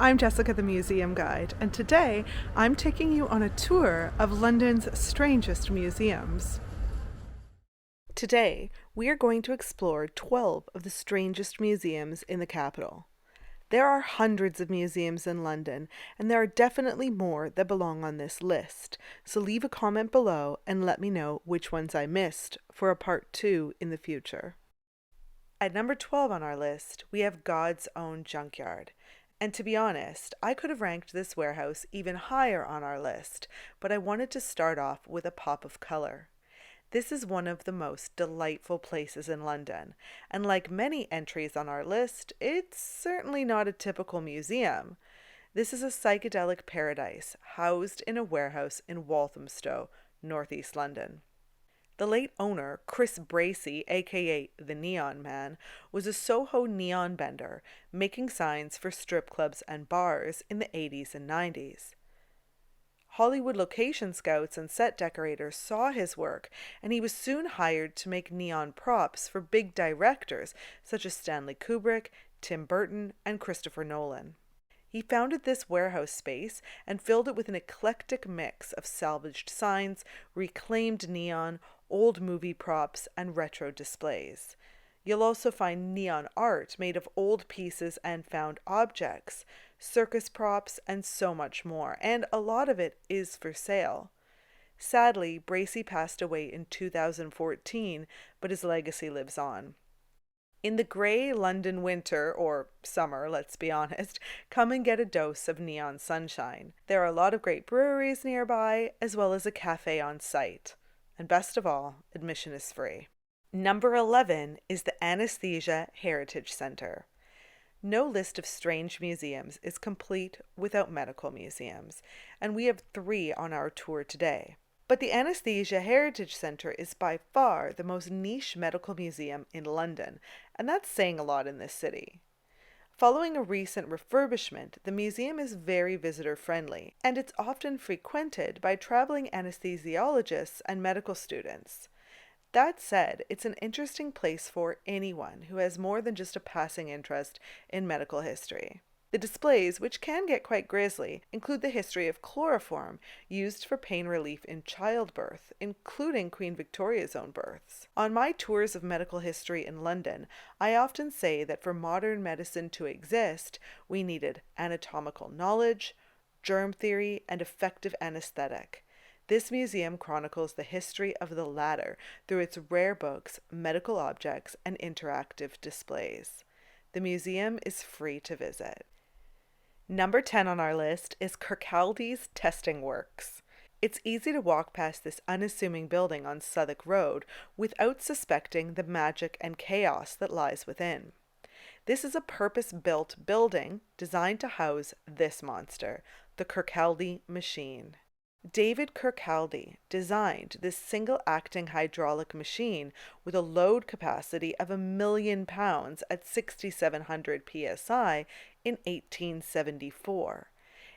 I'm Jessica the Museum Guide, and today I'm taking you on a tour of London's strangest museums. Today, we are going to explore 12 of the strangest museums in the capital. There are hundreds of museums in London, and there are definitely more that belong on this list, so leave a comment below and let me know which ones I missed for a part 2 in the future. At number 12 on our list, we have God's Own Junkyard. And to be honest, I could have ranked this warehouse even higher on our list, but I wanted to start off with a pop of color. This is one of the most delightful places in London, and like many entries on our list, it's certainly not a typical museum. This is a psychedelic paradise housed in a warehouse in Walthamstow, northeast London. The late owner, Chris Bracey, aka the Neon Man, was a Soho neon bender, making signs for strip clubs and bars in the 80s and 90s. Hollywood location scouts and set decorators saw his work, and he was soon hired to make neon props for big directors such as Stanley Kubrick, Tim Burton, and Christopher Nolan. He founded this warehouse space and filled it with an eclectic mix of salvaged signs, reclaimed neon, old movie props, and retro displays. You'll also find neon art made of old pieces and found objects, circus props, and so much more, and a lot of it is for sale. Sadly, Bracey passed away in 2014, but his legacy lives on. In the grey London winter, or summer, let's be honest, come and get a dose of neon sunshine. There are a lot of great breweries nearby, as well as a cafe on site. And best of all, admission is free. Number 11 is the Anaesthesia Heritage Centre. No list of strange museums is complete without medical museums, and we have 3 on our tour today. But the Anaesthesia Heritage Centre is by far the most niche medical museum in London, and that's saying a lot in this city. Following a recent refurbishment, the museum is very visitor-friendly, and it's often frequented by traveling anesthesiologists and medical students. That said, it's an interesting place for anyone who has more than just a passing interest in medical history. The displays, which can get quite grisly, include the history of chloroform, used for pain relief in childbirth, including Queen Victoria's own births. On my tours of medical history in London, I often say that for modern medicine to exist, we needed anatomical knowledge, germ theory, and effective anesthetic. This museum chronicles the history of the latter through its rare books, medical objects, and interactive displays. The museum is free to visit. Number 10 on our list is Kirkaldy's Testing Works. It's easy to walk past this unassuming building on Southwark Road without suspecting the magic and chaos that lies within. This is a purpose-built building designed to house this monster, the Kirkaldy machine. David Kirkaldy designed this single-acting hydraulic machine with a load capacity of 1,000,000 pounds at 6,700 psi in 1874.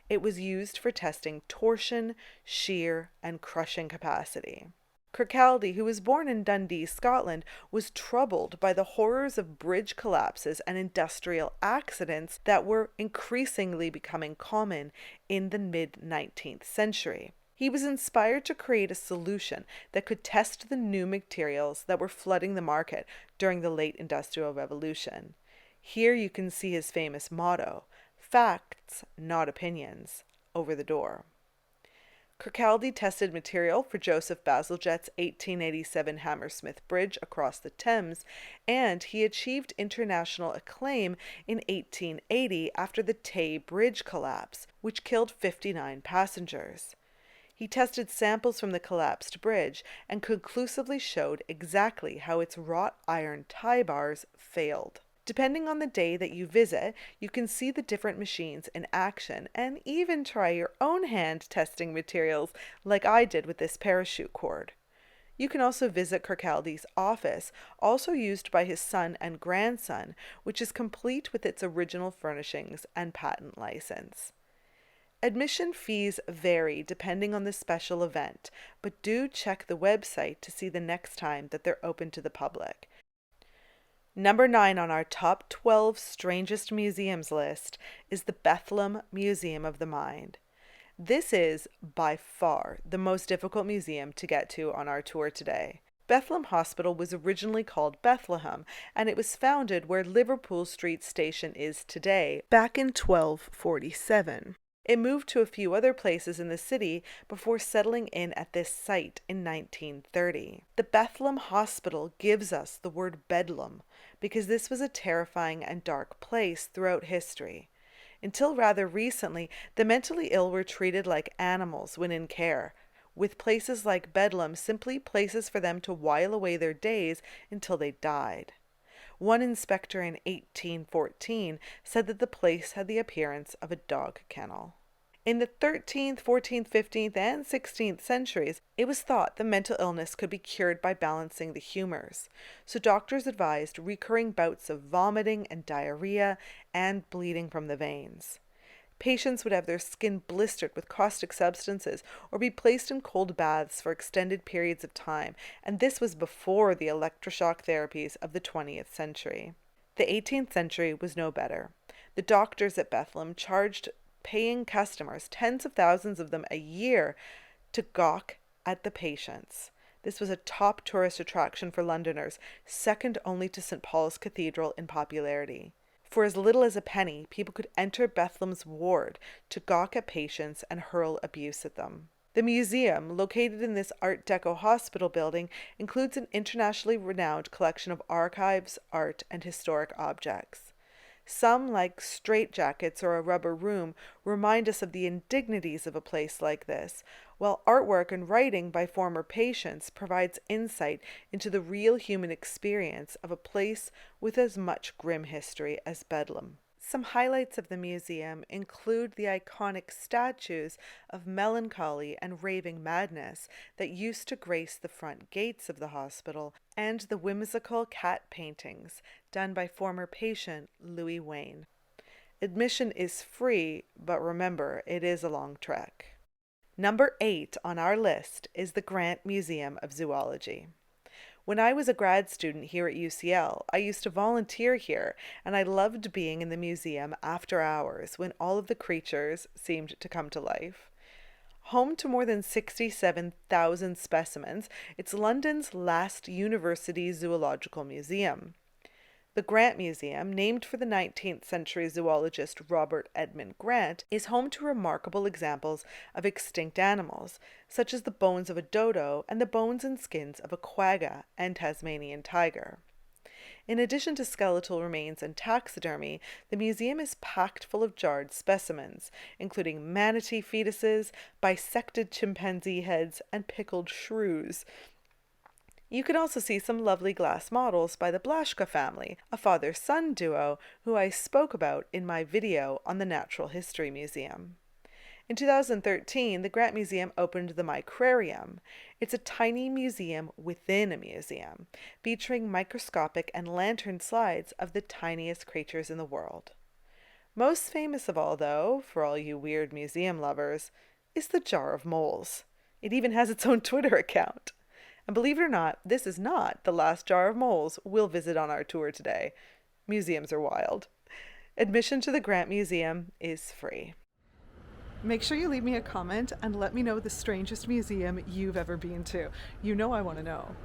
It was used for testing torsion, shear, and crushing capacity. Kirkaldy, who was born in Dundee, Scotland, was troubled by the horrors of bridge collapses and industrial accidents that were increasingly becoming common in the mid-19th century. He was inspired to create a solution that could test the new materials that were flooding the market during the late Industrial Revolution. Here you can see his famous motto, "Facts, not opinions," over the door. Kirkaldy tested material for Joseph Bazalgette's 1887 Hammersmith Bridge across the Thames, and he achieved international acclaim in 1880 after the Tay Bridge collapse, which killed 59 passengers. He tested samples from the collapsed bridge and conclusively showed exactly how its wrought iron tie bars failed. Depending on the day that you visit, you can see the different machines in action and even try your own hand testing materials like I did with this parachute cord. You can also visit Kirkaldy's office, also used by his son and grandson, which is complete with its original furnishings and patent license. Admission fees vary depending on the special event, but do check the website to see the next time that they're open to the public. Number 9 on our top 12 strangest museums list is the Bedlam Museum of the Mind. This is, by far, the most difficult museum to get to on our tour today. Bedlam Hospital was originally called Bethlehem, and it was founded where Liverpool Street Station is today, back in 1247. It moved to a few other places in the city before settling in at this site in 1930. The Bedlam Hospital gives us the word Bedlam because this was a terrifying and dark place throughout history. Until rather recently, the mentally ill were treated like animals when in care, with places like Bedlam simply places for them to while away their days until they died. One inspector in 1814 said that the place had the appearance of a dog kennel. In the 13th, 14th, 15th, and 16th centuries, it was thought that mental illness could be cured by balancing the humors, so doctors advised recurring bouts of vomiting and diarrhea and bleeding from the veins. Patients would have their skin blistered with caustic substances or be placed in cold baths for extended periods of time, and this was before the electroshock therapies of the 20th century. The 18th century was no better. The doctors at Bedlam charged paying customers, tens of thousands of them a year, to gawk at the patients. This was a top tourist attraction for Londoners, second only to St. Paul's Cathedral in popularity. For as little as a penny, people could enter Bedlam's ward to gawk at patients and hurl abuse at them. The museum, located in this Art Deco hospital building, includes an internationally renowned collection of archives, art, and historic objects. Some, like straitjackets or a rubber room, remind us of the indignities of a place like this, while artwork and writing by former patients provides insight into the real human experience of a place with as much grim history as Bedlam. Some highlights of the museum include the iconic statues of melancholy and raving madness that used to grace the front gates of the hospital, and the whimsical cat paintings done by former patient Louis Wynd. Admission is free, but remember, it is a long trek. Number 8 on our list is the Grant Museum of Zoology. When I was a grad student here at UCL, I used to volunteer here, and I loved being in the museum after hours when all of the creatures seemed to come to life. Home to more than 67,000 specimens, it's London's last university zoological museum. The Grant Museum, named for the 19th century zoologist Robert Edmund Grant, is home to remarkable examples of extinct animals, such as the bones of a dodo and the bones and skins of a quagga and Tasmanian tiger. In addition to skeletal remains and taxidermy, the museum is packed full of jarred specimens, including manatee fetuses, bisected chimpanzee heads, and pickled shrews. You can also see some lovely glass models by the Blaschka family, a father-son duo who I spoke about in my video on the Natural History Museum. In 2013, the Grant Museum opened the Micrarium. It's a tiny museum within a museum, featuring microscopic and lantern slides of the tiniest creatures in the world. Most famous of all, though, for all you weird museum lovers, is the Jar of Moles. It even has its own Twitter account. And believe it or not, this is not the last jar of moles we'll visit on our tour today. Museums are wild. Admission to the Grant Museum is free. Make sure you leave me a comment and let me know the strangest museum you've ever been to. You know I want to know.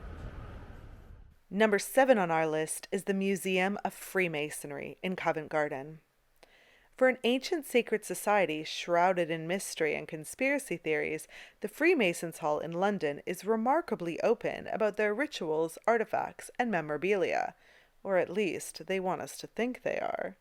Number 7 on our list is the Museum of Freemasonry in Covent Garden. For an ancient secret society shrouded in mystery and conspiracy theories, the Freemasons' Hall in London is remarkably open about their rituals, artifacts, and memorabilia. Or at least, they want us to think they are.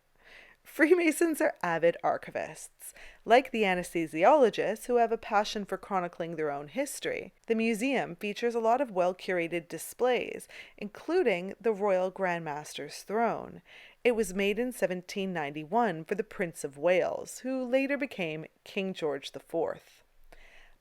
Freemasons are avid archivists. Like the anesthesiologists who have a passion for chronicling their own history, the museum features a lot of well-curated displays, including the Royal Grand Master's throne. It was made in 1791 for the Prince of Wales, who later became King George IV.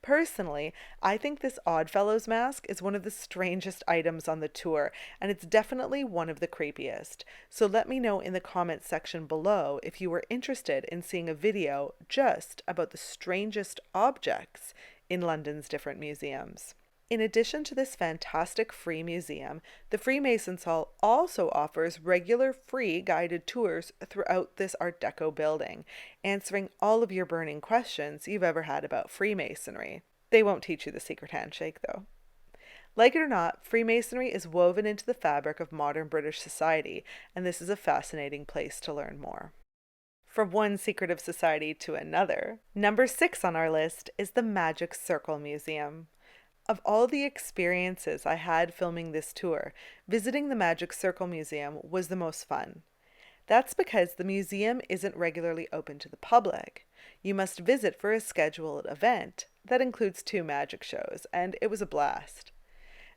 Personally, I think this Oddfellows mask is one of the strangest items on the tour, and it's definitely one of the creepiest. So let me know in the comments section below if you were interested in seeing a video just about the strangest objects in London's different museums. In addition to this fantastic free museum, the Freemasons Hall also offers regular free guided tours throughout this Art Deco building, answering all of your burning questions you've ever had about Freemasonry. They won't teach you the secret handshake, though. Like it or not, Freemasonry is woven into the fabric of modern British society, and this is a fascinating place to learn more. From one secretive society to another, number 6 on our list is the Magic Circle Museum. Of all the experiences I had filming this tour, visiting the Magic Circle Museum was the most fun. That's because the museum isn't regularly open to the public. You must visit for a scheduled event that includes 2 magic shows, and it was a blast.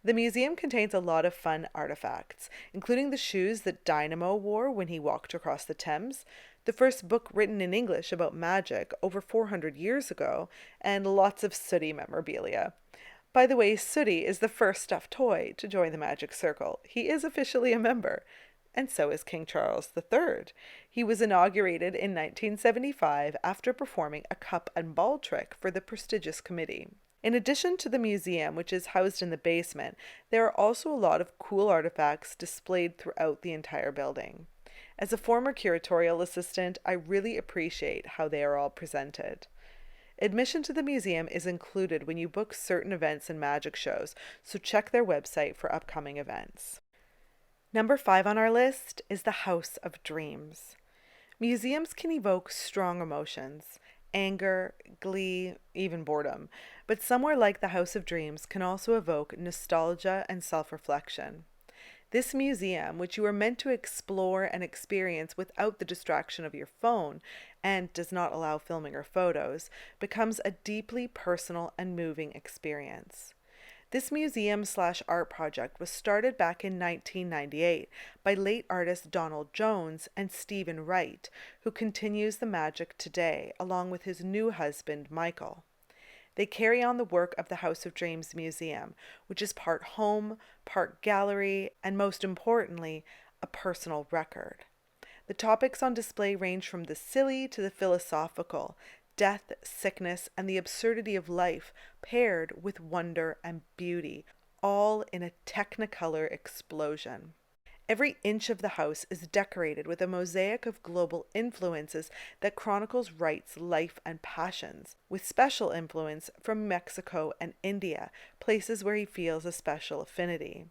The museum contains a lot of fun artifacts, including the shoes that Dynamo wore when he walked across the Thames, the first book written in English about magic over 400 years ago, and lots of Sooty memorabilia. By the way, Sooty is the first stuffed toy to join the Magic Circle. He is officially a member. And so is King Charles III. He was inaugurated in 1975 after performing a cup and ball trick for the prestigious committee. In addition to the museum, which is housed in the basement, there are also a lot of cool artifacts displayed throughout the entire building. As a former curatorial assistant, I really appreciate how they are all presented. Admission to the museum is included when you book certain events and magic shows, so check their website for upcoming events. Number 5 on our list is the House of Dreams. Museums can evoke strong emotions, anger, glee, even boredom, but somewhere like the House of Dreams can also evoke nostalgia and self-reflection. This museum, which you are meant to explore and experience without the distraction of your phone and does not allow filming or photos, becomes a deeply personal and moving experience. This museum/art project was started back in 1998 by late artist Donald Jones and Stephen Wright, who continues the magic today along with his new husband Michael. They carry on the work of the House of Dreams Museum, which is part home, part gallery, and most importantly, a personal record. The topics on display range from the silly to the philosophical, death, sickness, and the absurdity of life paired with wonder and beauty, all in a technicolor explosion. Every inch of the house is decorated with a mosaic of global influences that chronicles Wright's life and passions, with special influence from Mexico and India, places where he feels a special affinity.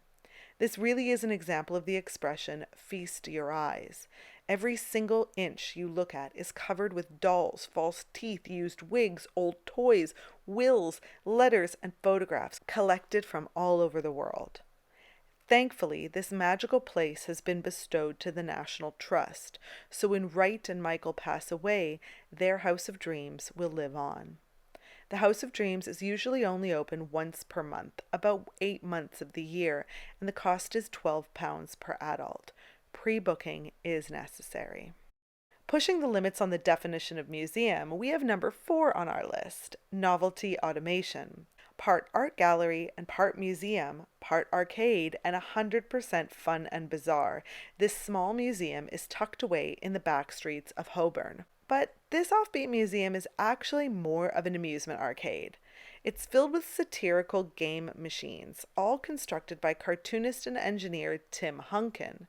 This really is an example of the expression, feast your eyes. Every single inch you look at is covered with dolls, false teeth, used wigs, old toys, wills, letters, and photographs collected from all over the world. Thankfully, this magical place has been bestowed to the National Trust, so when Wright and Michael pass away, their House of Dreams will live on. The House of Dreams is usually only open once per month, about 8 months of the year, and the cost is £12 per adult. Pre-booking is necessary. Pushing the limits on the definition of museum, we have number 4 on our list, Novelty Automation. Part art gallery and part museum, part arcade, and 100% fun and bizarre, this small museum is tucked away in the back streets of Holborn. But this offbeat museum is actually more of an amusement arcade. It's filled with satirical game machines, all constructed by cartoonist and engineer Tim Hunkin.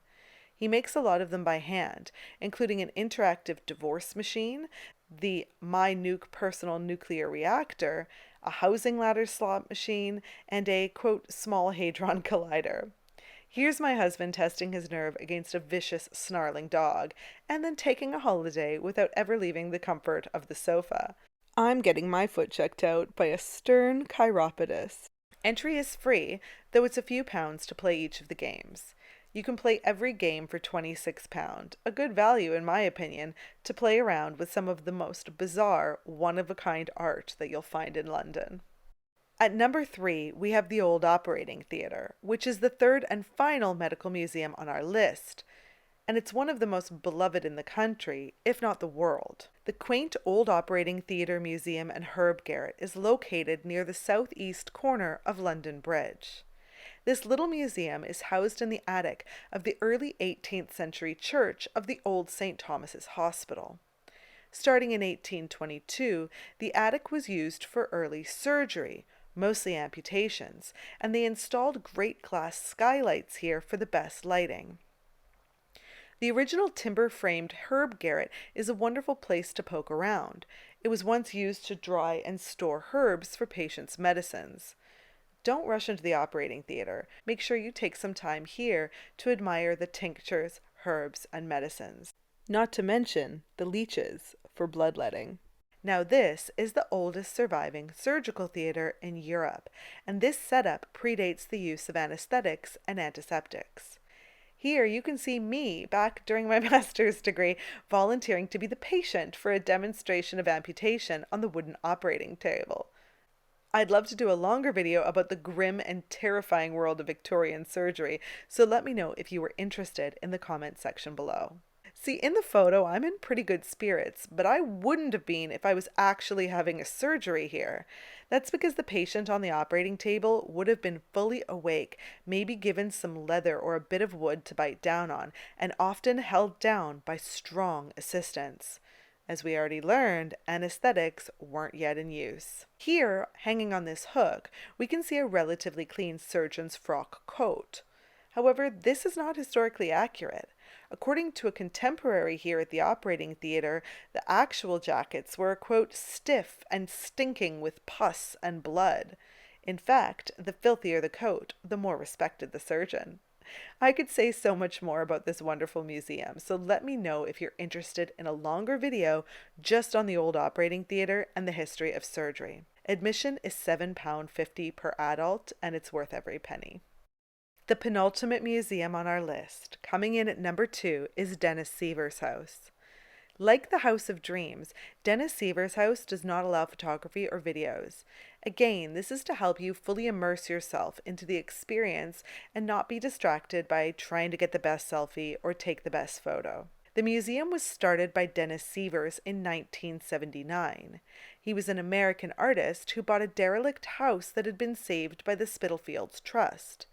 He makes a lot of them by hand, including an interactive divorce machine, the My Nuke personal nuclear reactor, a housing ladder slot machine, and a, quote, small hadron collider. Here's my husband testing his nerve against a vicious, snarling dog, and then taking a holiday without ever leaving the comfort of the sofa. I'm getting my foot checked out by a stern chiropodist. Entry is free, though it's a few pounds to play each of the games. You can play every game for £26, a good value in my opinion, to play around with some of the most bizarre, one-of-a-kind art that you'll find in London. At number 3, we have the Old Operating Theatre, which is the third and final medical museum on our list, and it's one of the most beloved in the country, if not the world. The quaint Old Operating Theatre Museum and Herb Garret is located near the southeast corner of London Bridge. This little museum is housed in the attic of the early 18th century church of the Old St. Thomas's Hospital. Starting in 1822, the attic was used for early surgery, mostly amputations, and they installed great glass skylights here for the best lighting. The original timber-framed herb garret is a wonderful place to poke around. It was once used to dry and store herbs for patients' medicines. Don't rush into the operating theater. Make sure you take some time here to admire the tinctures, herbs, and medicines. Not to mention the leeches for bloodletting. Now this is the oldest surviving surgical theater in Europe, and this setup predates the use of anesthetics and antiseptics. Here you can see me back during my master's degree volunteering to be the patient for a demonstration of amputation on the wooden operating table. I'd love to do a longer video about the grim and terrifying world of Victorian surgery, so let me know if you were interested in the comment section below. See, in the photo, I'm in pretty good spirits, but I wouldn't have been if I was actually having a surgery here. That's because the patient on the operating table would have been fully awake, maybe given some leather or a bit of wood to bite down on, and often held down by strong assistants. As we already learned, anesthetics weren't yet in use. Here, hanging on this hook, we can see a relatively clean surgeon's frock coat. However, this is not historically accurate. According to a contemporary here at the operating theater, the actual jackets were, quote, stiff and stinking with pus and blood. In fact, the filthier the coat, the more respected the surgeon. I could say so much more about this wonderful museum, so let me know if you're interested in a longer video just on the old operating theater and the history of surgery. Admission is £7.50 per adult, and it's worth every penny. The penultimate museum on our list, coming in at number 2, is Dennis Seaver's house. Like the House of Dreams, Dennis Seaver's house does not allow photography or videos. Again, this is to help you fully immerse yourself into the experience and not be distracted by trying to get the best selfie or take the best photo. The museum was started by Dennis Seavers in 1979. He was an American artist who bought a derelict house that had been saved by the Spitalfields Trust.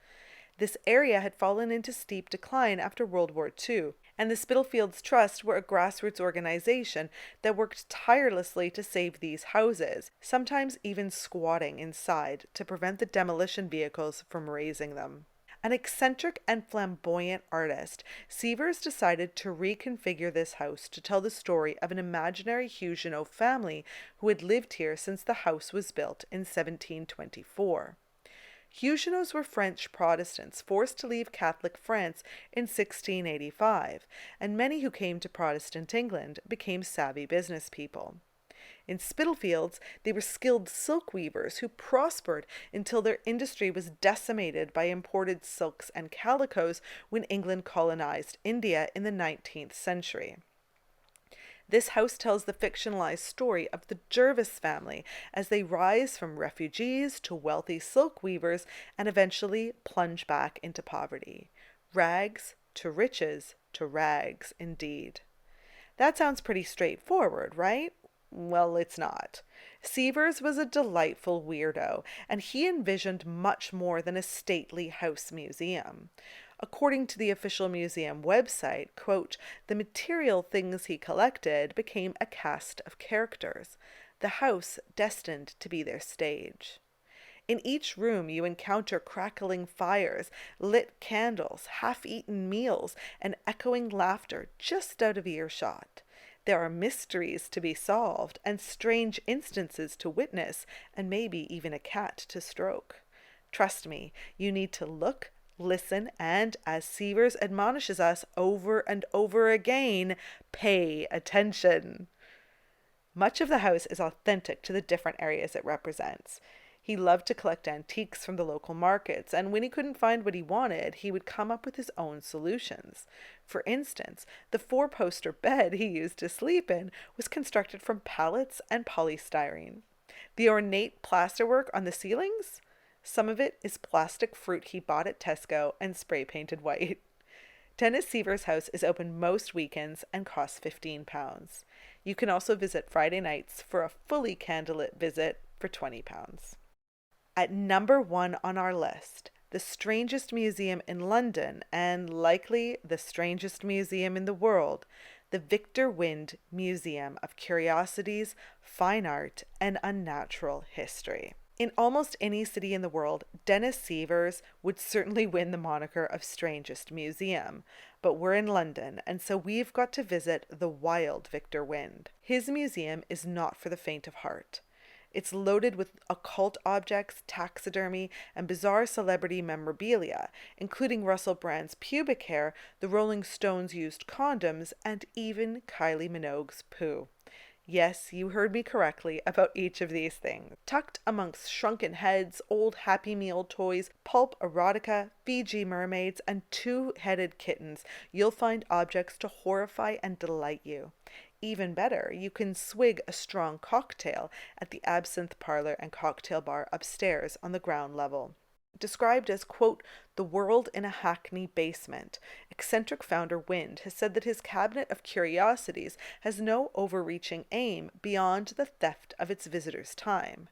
This area had fallen into steep decline after World War II, and the Spitalfields Trust were a grassroots organization that worked tirelessly to save these houses, sometimes even squatting inside to prevent the demolition vehicles from razing them. An eccentric and flamboyant artist, Seavers decided to reconfigure this house to tell the story of an imaginary Huguenot family who had lived here since the house was built in 1724. Huguenots were French Protestants forced to leave Catholic France in 1685, and many who came to Protestant England became savvy business people. In Spitalfields, they were skilled silk weavers who prospered until their industry was decimated by imported silks and calicos when England colonized India in the 19th century. This house tells the fictionalized story of the Jervis family as they rise from refugees to wealthy silk weavers and eventually plunge back into poverty. Rags to riches to rags, indeed. That sounds pretty straightforward, right? Well, it's not. Seavers was a delightful weirdo, and he envisioned much more than a stately house museum. According to the official museum website, quote, the material things he collected became a cast of characters, the house destined to be their stage. In each room you encounter crackling fires, lit candles, half-eaten meals, and echoing laughter just out of earshot. There are mysteries to be solved and strange instances to witness, and maybe even a cat to stroke. Trust me, you need to look, listen, and, as Seavers admonishes us over and over again, pay attention. Much of the house is authentic to the different areas it represents. He loved to collect antiques from the local markets, and when he couldn't find what he wanted, he would come up with his own solutions. For instance, the four-poster bed he used to sleep in was constructed from pallets and polystyrene. The ornate plasterwork on the ceilings? Some of it is plastic fruit he bought at Tesco and spray-painted white. Dennis Seaver's house is open most weekends and costs £15. You can also visit Friday nights for a fully candlelit visit for £20. At number 1 on our list, the strangest museum in London, and likely the strangest museum in the world, the Viktor Wynd Museum of Curiosities, Fine Art, and Unnatural History. In almost any city in the world, Dennis Sievers would certainly win the moniker of Strangest Museum. But we're in London, and so we've got to visit the wild Viktor Wynd. His museum is not for the faint of heart. It's loaded with occult objects, taxidermy, and bizarre celebrity memorabilia, including Russell Brand's pubic hair, the Rolling Stones used condoms, and even Kylie Minogue's poo. Yes, you heard me correctly about each of these things. Tucked amongst shrunken heads, old Happy Meal toys, pulp erotica, Fiji mermaids, and two-headed kittens, you'll find objects to horrify and delight you. Even better, you can swig a strong cocktail at the Absinthe Parlor and Cocktail Bar upstairs on the ground level. Described as, quote, the world in a Hackney basement, eccentric founder Wynd has said that his cabinet of curiosities has no overreaching aim beyond the theft of its visitors' time.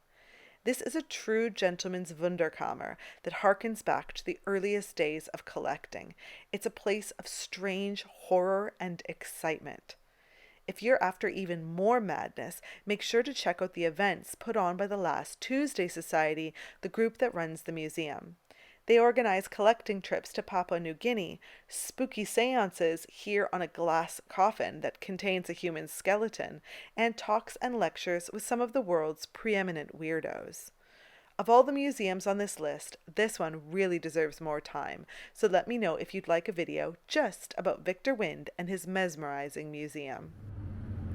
This is a true gentleman's Wunderkammer that harkens back to the earliest days of collecting. It's a place of strange horror and excitement. If you're after even more madness, make sure to check out the events put on by the Last Tuesday Society, the group that runs the museum. They organize collecting trips to Papua New Guinea, spooky seances here on a glass coffin that contains a human skeleton, and talks and lectures with some of the world's preeminent weirdos. Of all the museums on this list, this one really deserves more time, so let me know if you'd like a video just about Viktor Wynd and his mesmerizing museum.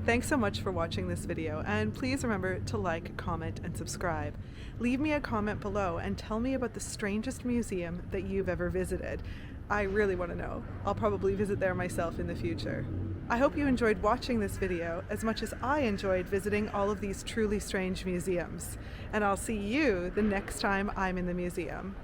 Thanks so much for watching this video, and please remember to like, comment, and subscribe. Leave me a comment below and tell me about the strangest museum that you've ever visited. I really want to know. I'll probably visit there myself in the future. I hope you enjoyed watching this video as much as I enjoyed visiting all of these truly strange museums. And I'll see you the next time I'm in the museum.